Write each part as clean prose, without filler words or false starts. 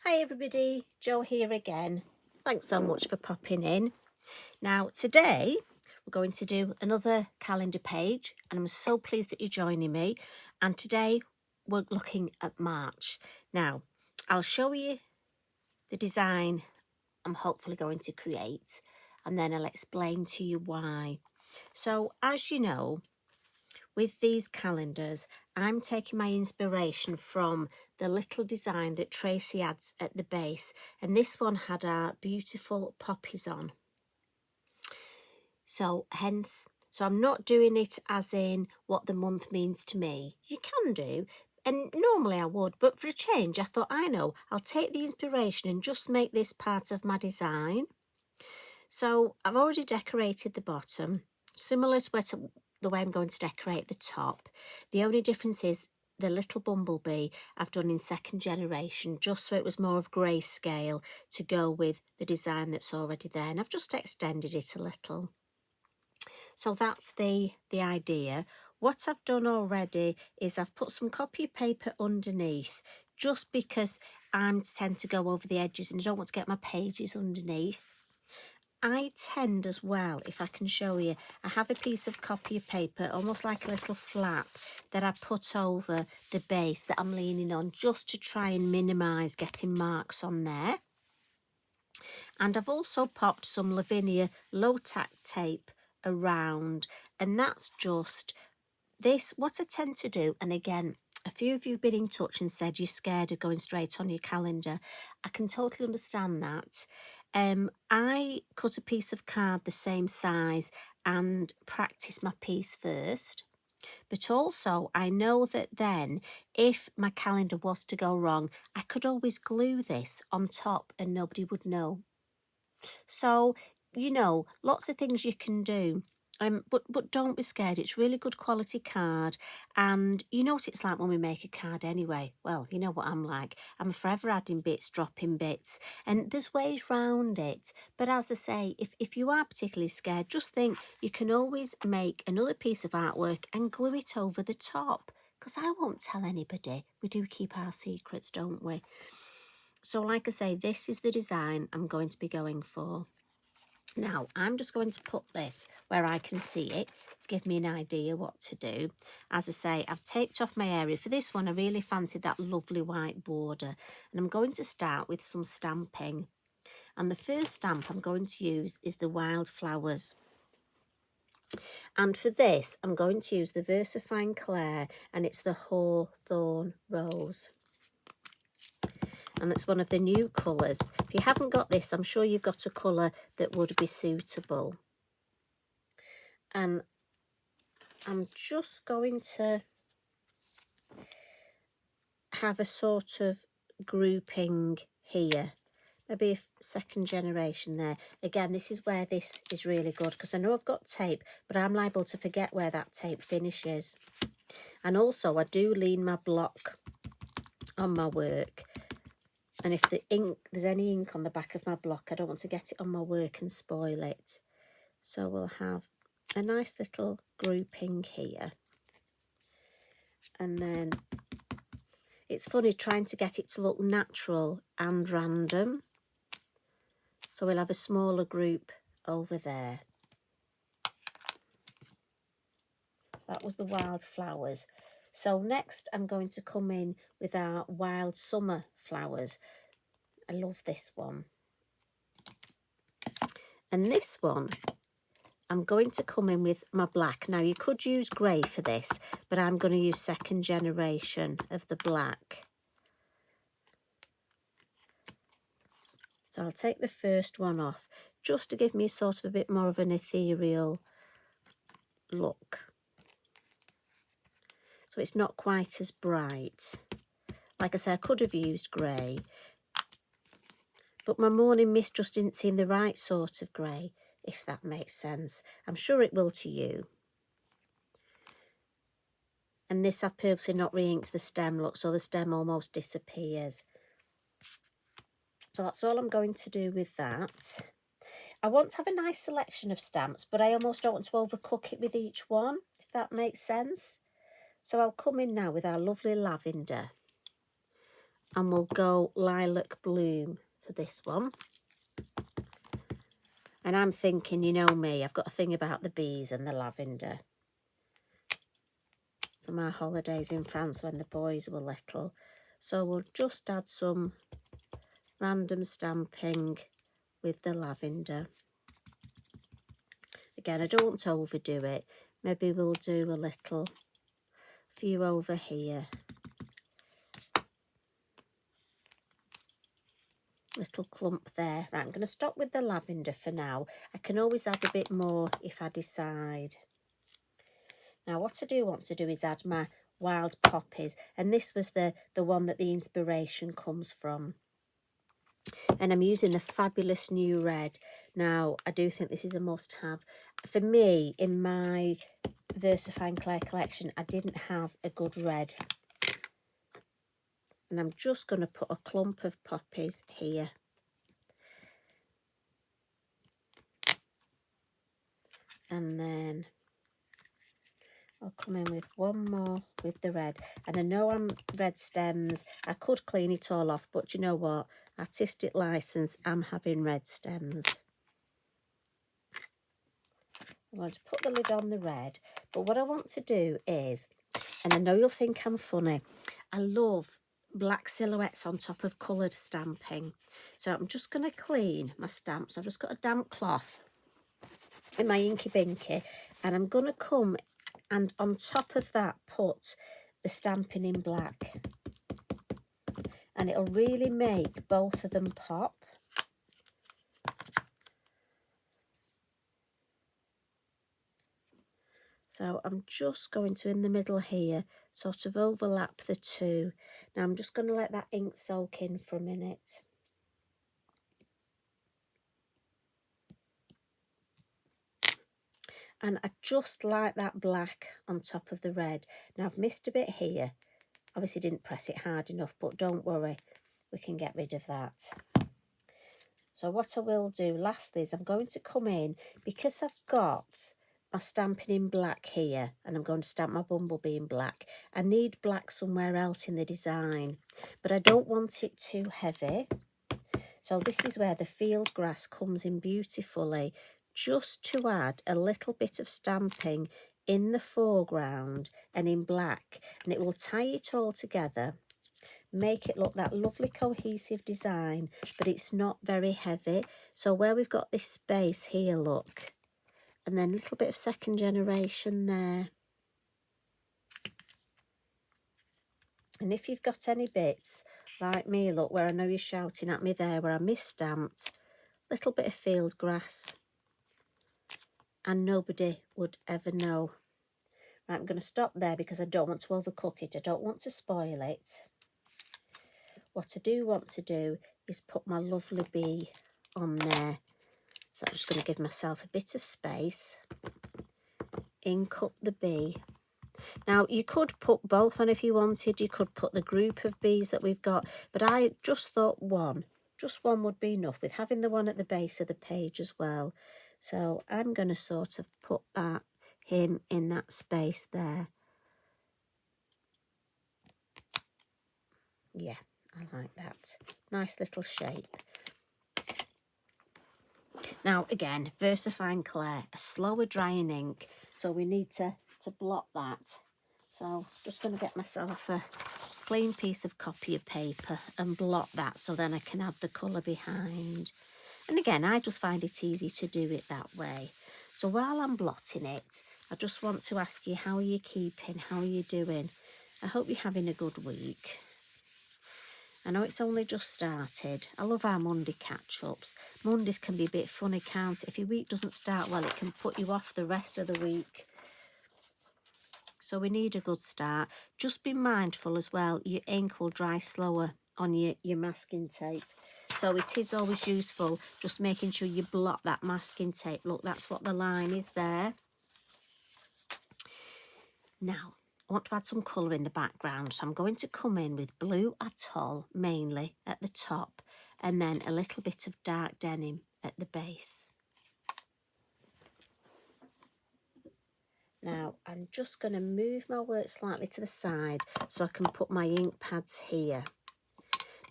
Hi everybody, Jo here again. Thanks so much for popping in. Now today we're going to do another calendar page and I'm so pleased that you're joining me. And today we're looking at March. Now I'll show you the design I'm hopefully going to create and then I'll explain to you why. So as you know, with these calendars, I'm taking my inspiration from the little design that Tracy adds at the base. And this one had our beautiful poppies on. So I'm not doing it as in what the month means to me. You can do, and normally I would, but for a change, I thought, I'll take the inspiration and just make this part of my design. So I've already decorated the bottom, similar to the way I'm going to decorate the top. The only difference is the little bumblebee I've done in second generation, just so it was more of grayscale to go with the design that's already there. And I've just extended it a little. So that's the idea. What I've done already is I've put some copy paper underneath, just because I tend to go over the edges and I don't want to get my pages underneath. I tend as well, if I can show you, I have a piece of copy paper, almost like a little flap, that I put over the base that I'm leaning on, just to try and minimise getting marks on there. And I've also popped some Lavinia low tack tape around, and that's just this, what I tend to do. And again, a few of you have been in touch and said you're scared of going straight on your calendar. I can totally understand that. I cut a piece of card the same size and practice my piece first. But also, I know that then, if my calendar was to go wrong, I could always glue this on top and nobody would know. So, lots of things you can do. But don't be scared. It's really good quality card. And you know what it's like when we make a card anyway. Well, you know what I'm like. I'm forever adding bits, dropping bits. And there's ways round it. But as I say, if you are particularly scared, just think you can always make another piece of artwork and glue it over the top. Because I won't tell anybody. We do keep our secrets, don't we? So like I say, this is the design I'm going to be going for. Now, I'm just going to put this where I can see it to give me an idea what to do. As I say, I've taped off my area. For this one, I really fancied that lovely white border. And I'm going to start with some stamping. And the first stamp I'm going to use is the wildflowers. And for this, I'm going to use the Versafine Clair, and it's the Hawthorne Rose. And it's one of the new colours. If you haven't got this, I'm sure you've got a colour that would be suitable. And I'm just going to have a sort of grouping here. Maybe a second generation there. Again, this is where this is really good, because I know I've got tape, but I'm liable to forget where that tape finishes. And also, I do lean my block on my work. And if there's any ink on the back of my block, I don't want to get it on my work and spoil it. So we'll have a nice little grouping here. And then it's funny trying to get it to look natural and random. So we'll have a smaller group over there. That was the wildflowers. So next I'm going to come in with our wild summer flowers. I love this one. And this one, I'm going to come in with my black. Now, you could use grey for this, but I'm going to use second generation of the black. So I'll take the first one off, just to give me sort of a bit more of an ethereal look. So it's not quite as bright. Like I said, I could have used grey, but my morning mist just didn't seem the right sort of grey, if that makes sense. I'm sure it will to you. And this I've purposely not re-inked the stem, look, so the stem almost disappears. So that's all I'm going to do with that. I want to have a nice selection of stamps, but I almost don't want to overcook it with each one, if that makes sense. So I'll come in now with our lovely lavender. and we'll go Lilac Bloom for this one. And I'm thinking, you know me, I've got a thing about the bees and the lavender from our holidays in France when the boys were little. So we'll just add some random stamping with the lavender. Again, I don't want to overdo it. Maybe we'll do a few over here. Little clump there. Right, I'm going to stop with the lavender for now. I can always add a bit more if I decide. Now, what I do want to do is add my wild poppies. And this was the one that the inspiration comes from. And I'm using the fabulous new red. Now, I do think this is a must-have. For me, in my Versafine Clair collection, I didn't have a good red. And I'm just going to put a clump of poppies here. And then I'll come in with one more with the red. And I know I'm red stems. I could clean it all off, but you know what? Artistic license, I'm having red stems. I'm going to put the lid on the red. But what I want to do is, and I know you'll think I'm funny, I love black silhouettes on top of coloured stamping. So I'm just going to clean my stamps. I've just got a damp cloth in my Inky Binky, and I'm going to come and on top of that put the stamping in black, and it'll really make both of them pop. So I'm just going to, in the middle here, sort of overlap the two. Now I'm just going to let that ink soak in for a minute. And I just like that black on top of the red. Now I've missed a bit here. Obviously didn't press it hard enough, but don't worry, we can get rid of that. So what I will do lastly is I'm going to come in, because I've got my stamping in black here, and I'm going to stamp my bumblebee in black. I need black somewhere else in the design, but I don't want it too heavy. So this is where the field grass comes in beautifully, just to add a little bit of stamping in the foreground and in black, and it will tie it all together, make it look that lovely cohesive design, but it's not very heavy. So where we've got this space here, look, and then a little bit of second generation there. And if you've got any bits like me, look, where I know you're shouting at me there, where I misstamped, little bit of field grass, and nobody would ever know. Right, I'm going to stop there because I don't want to overcook it. I don't want to spoil it. What I do want to do is put my lovely bee on there. So I'm just going to give myself a bit of space, ink up the bee. Now, you could put both on if you wanted. You could put the group of bees that we've got, but I just thought just one would be enough, with having the one at the base of the page as well. So I'm going to sort of put him in that space there. Yeah, I like that. Nice little shape. Now, again, Versafine Clair, a slower drying ink, so we need to blot that. So just going to get myself a clean piece of copy of paper and blot that, so then I can add the colour behind. And again, I just find it easy to do it that way. So while I'm blotting it, I just want to ask you, how are you keeping? How are you doing? I hope you're having a good week. I know it's only just started. I love our Monday catch-ups. Mondays can be a bit funny, can't it? If your week doesn't start well, it can put you off the rest of the week. So we need a good start. Just be mindful as well, your ink will dry slower on your masking tape. So it is always useful just making sure you blot that masking tape. Look, that's what the line is there. Now, I want to add some colour in the background, so I'm going to come in with blue atoll mainly at the top, and then a little bit of dark denim at the base. Now I'm just going to move my work slightly to the side so I can put my ink pads here.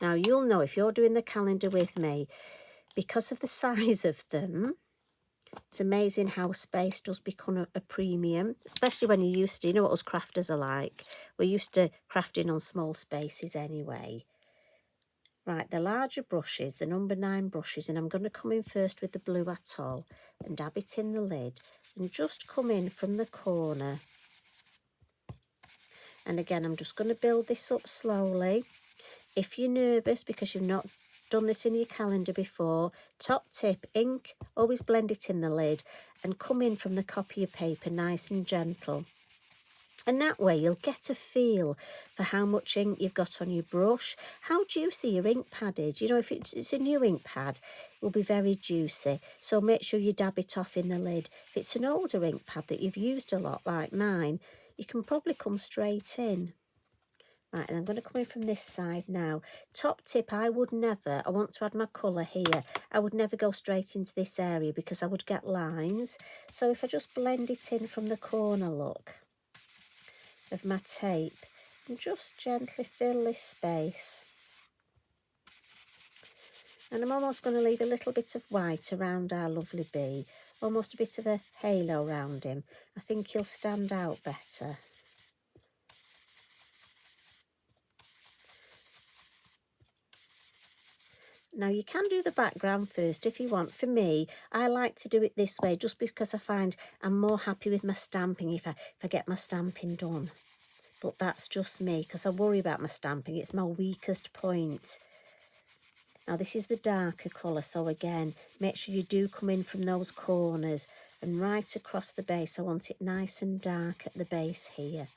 Now, you'll know if you're doing the calendar with me, because of the size of them, it's amazing how space does become a premium, especially when you're used to, you know what us crafters are like. We're used to crafting on small spaces anyway. Right, the larger brushes, the number 9 brushes, and I'm going to come in first with the blue Atoll and dab it in the lid and just come in from the corner. And again, I'm just going to build this up slowly. If you're nervous because you've not done this in your calendar before, top tip, ink, always blend it in the lid and come in from the copier paper nice and gentle. And that way you'll get a feel for how much ink you've got on your brush, how juicy your ink pad is. You know, if it's a new ink pad, it will be very juicy. So make sure you dab it off in the lid. If it's an older ink pad that you've used a lot like mine, you can probably come straight in. Right, and I'm going to come in from this side now. Top tip, I want to add my colour here. I would never go straight into this area because I would get lines. So if I just blend it in from the corner, look, of my tape and just gently fill this space. And I'm almost going to leave a little bit of white around our lovely bee, almost a bit of a halo around him. I think he'll stand out better. Now you can do the background first if you want. For me, I like to do it this way just because I find I'm more happy with my stamping if I get my stamping done. But that's just me because I worry about my stamping. It's my weakest point. Now this is the darker colour, so again, make sure you do come in from those corners and right across the base. I want it nice and dark at the base here.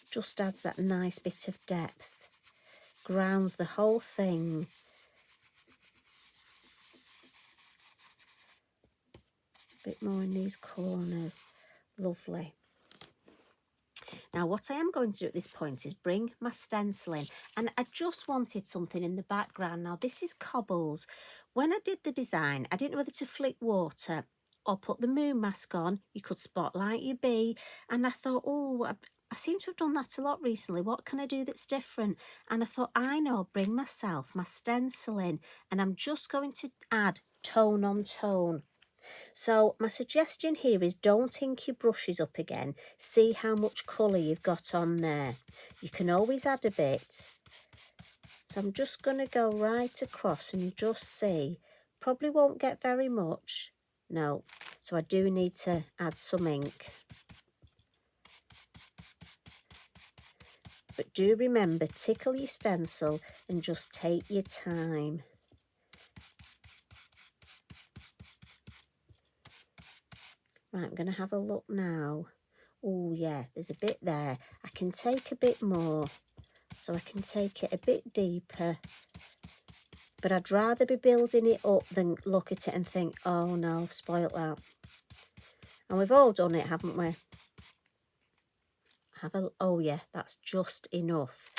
Just adds that nice bit of depth. Grounds the whole thing. A bit more in these corners. Lovely. Now what I am going to do at this point is bring my stencil in, and I just wanted something in the background. Now this is Cobbles. When I did the design, I didn't know whether to flick water or put the moon mask on. You could spotlight your bee, and I thought, oh, I seem to have done that a lot recently. What can I do that's different? And I thought, I know, bring myself my stencil in, and I'm just going to add tone on tone. So my suggestion here is don't ink your brushes up again. See how much colour you've got on there. You can always add a bit. So I'm just going to go right across and just see. Probably won't get very much. No. So I do need to add some ink. But do remember, tickle your stencil and just take your time. Right, I'm going to have a look now. Oh, yeah, there's a bit there. I can take a bit more, so I can take it a bit deeper. But I'd rather be building it up than look at it and think, oh, no, I've spoilt that. And we've all done it, haven't we? Oh, yeah, that's just enough.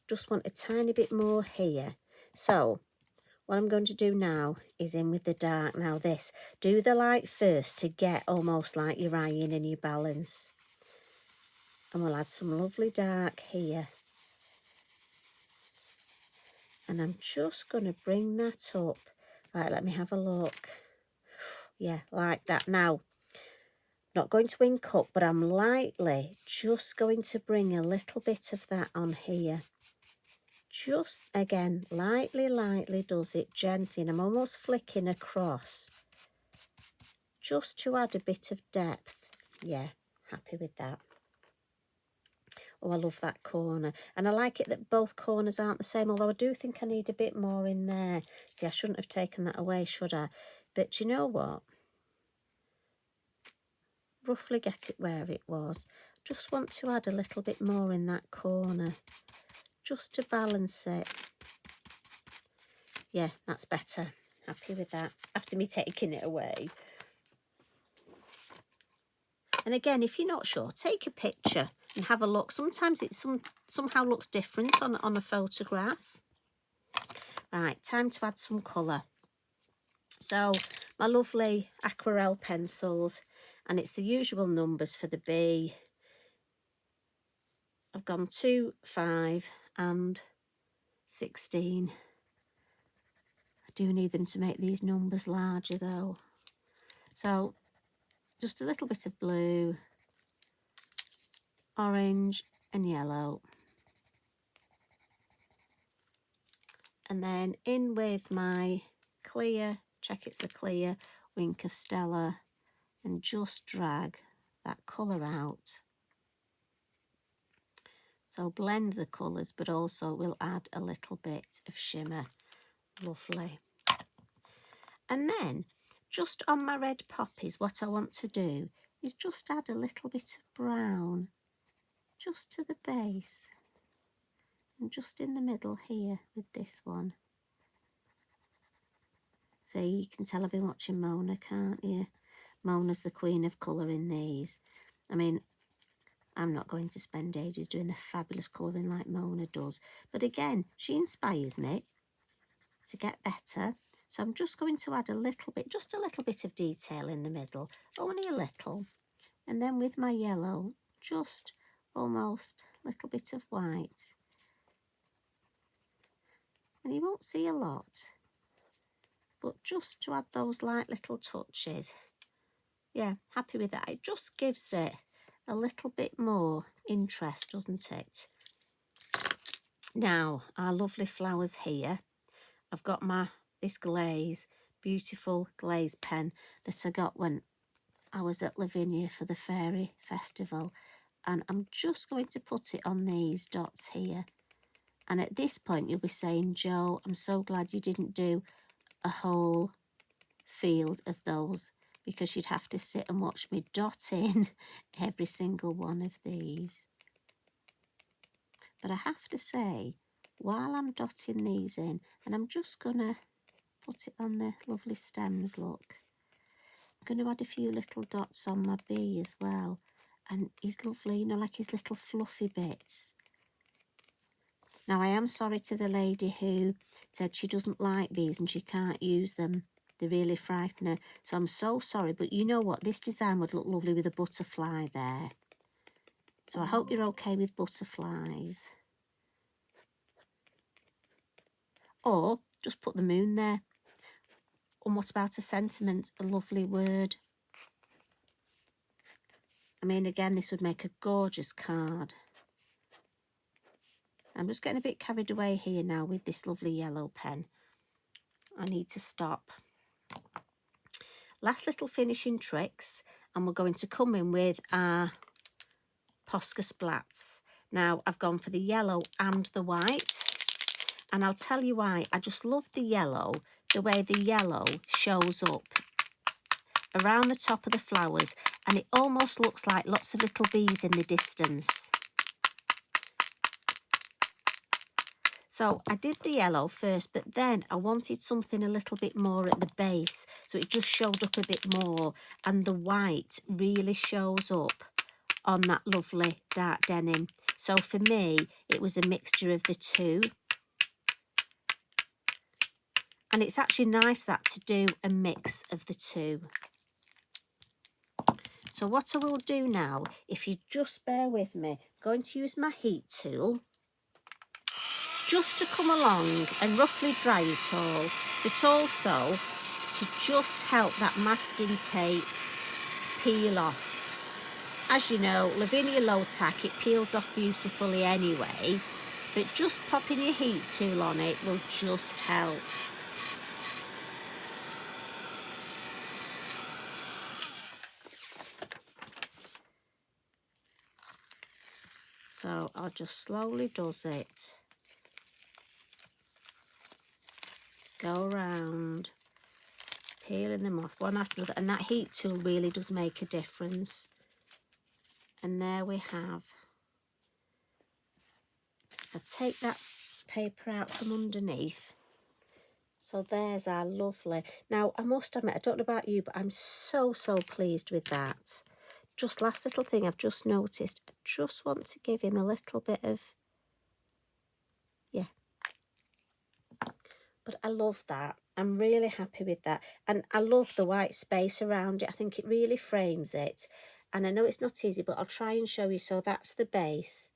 Just want a tiny bit more here. So what I'm going to do now is in with the dark. Now this, do the light first to get almost like your eyeing and your balance. And we'll add some lovely dark here. And I'm just going to bring that up. Right, let me have a look. Yeah, like that. Now, not going to ink up, but I'm lightly just going to bring a little bit of that on here. Just, again, lightly does it gently, and I'm almost flicking across just to add a bit of depth. Yeah, happy with that. Oh, I love that corner. And I like it that both corners aren't the same, although I do think I need a bit more in there. See, I shouldn't have taken that away, should I? But you know what? Roughly get it where it was. Just want to add a little bit more in that corner, just to balance it. Yeah, that's better. Happy with that. After me taking it away. And again, if you're not sure, take a picture and have a look. Sometimes it somehow looks different on a photograph. Right, time to add some colour. So my lovely aquarelle pencils, and it's the usual numbers for the bee. I've gone 2, 5 and 16. I do need them to make these numbers larger though. So just a little bit of blue, orange and yellow. And then in with my clear, check it's the clear Wink of Stella, and just drag that colour out. So blend the colours, but also we'll add a little bit of shimmer. Lovely. And then just on my red poppies, what I want to do is just add a little bit of brown just to the base and just in the middle here with this one. So you can tell I've been watching Mona, can't you? Mona's the queen of colour in these. I mean, I'm not going to spend ages doing the fabulous colouring like Mona does. But again, she inspires me to get better. So I'm just going to add a little bit, just a little bit of detail in the middle. Only a little. And then with my yellow, just almost a little bit of white. And you won't see a lot, but just to add those light little touches. Yeah, happy with that. It just gives it a little bit more interest, doesn't it? Now, our lovely flowers here. I've got this glaze, beautiful glaze pen that I got when I was at Lavinia for the fairy festival. And I'm just going to put it on these dots here. And at this point, you'll be saying, Jo, I'm so glad you didn't do a whole field of those, because you'd have to sit and watch me dot in every single one of these. But I have to say, while I'm dotting these in, and I'm just going to put it on the lovely stems, look. I'm going to add a few little dots on my bee as well. And he's lovely, you know, like his little fluffy bits. Now, I am sorry to the lady who said she doesn't like bees and she can't use them. They really frighten her. So I'm so sorry, but you know what? This design would look lovely with a butterfly there. So I hope you're okay with butterflies. Or just put the moon there. And what about a sentiment, a lovely word? I mean, again, this would make a gorgeous card. I'm just getting a bit carried away here now with this lovely yellow pen. I need to stop. Last little finishing tricks, and we're going to come in with our Posca splats. Now, I've gone for the yellow and the white, and I'll tell you why. I just love the yellow, the way the yellow shows up around the top of the flowers, and it almost looks like lots of little bees in the distance. So I did the yellow first, but then I wanted something a little bit more at the base, so it just showed up a bit more, and the white really shows up on that lovely dark denim. So for me, it was a mixture of the two. And it's actually nice that to do a mix of the two. So what I will do now, if you just bear with me, I'm going to use my heat tool just to come along and roughly dry it all, but also to just help that masking tape peel off. As you know, Lavinia low tack, it peels off beautifully anyway, but just popping your heat tool on it will just help. So I'll just slowly does it. Go around, peeling them off one after another, and that heat tool really does make a difference. And there we have. I'll take that paper out from underneath. So there's our lovely. Now, I must admit, I don't know about you, but I'm so pleased with that. Just last little thing I've just noticed. I just want to give him a little bit of, yeah. But I love that. I'm really happy with that. And I love the white space around it. I think it really frames it. And I know it's not easy, but I'll try and show you. So that's the base.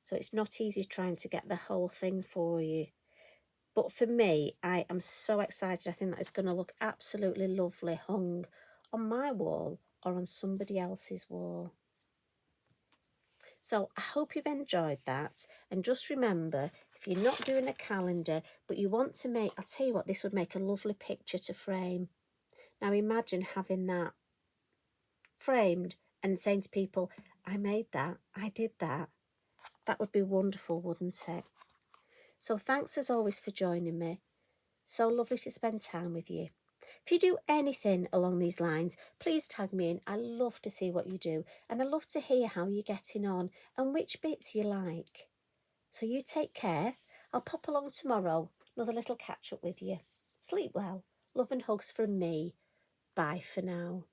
So it's not easy trying to get the whole thing for you. But for me, I am so excited. I think that is going to look absolutely lovely hung on my wall or on somebody else's wall. So I hope you've enjoyed that. And just remember, if you're not doing a calendar, but you want to make, I'll tell you what, this would make a lovely picture to frame. Now imagine having that framed and saying to people, I made that, I did that. That would be wonderful, wouldn't it? So thanks as always for joining me. So lovely to spend time with you. If you do anything along these lines, please tag me in. I love to see what you do, and I love to hear how you're getting on and which bits you like. So you take care. I'll pop along tomorrow, another little catch up with you. Sleep well. Love and hugs from me. Bye for now.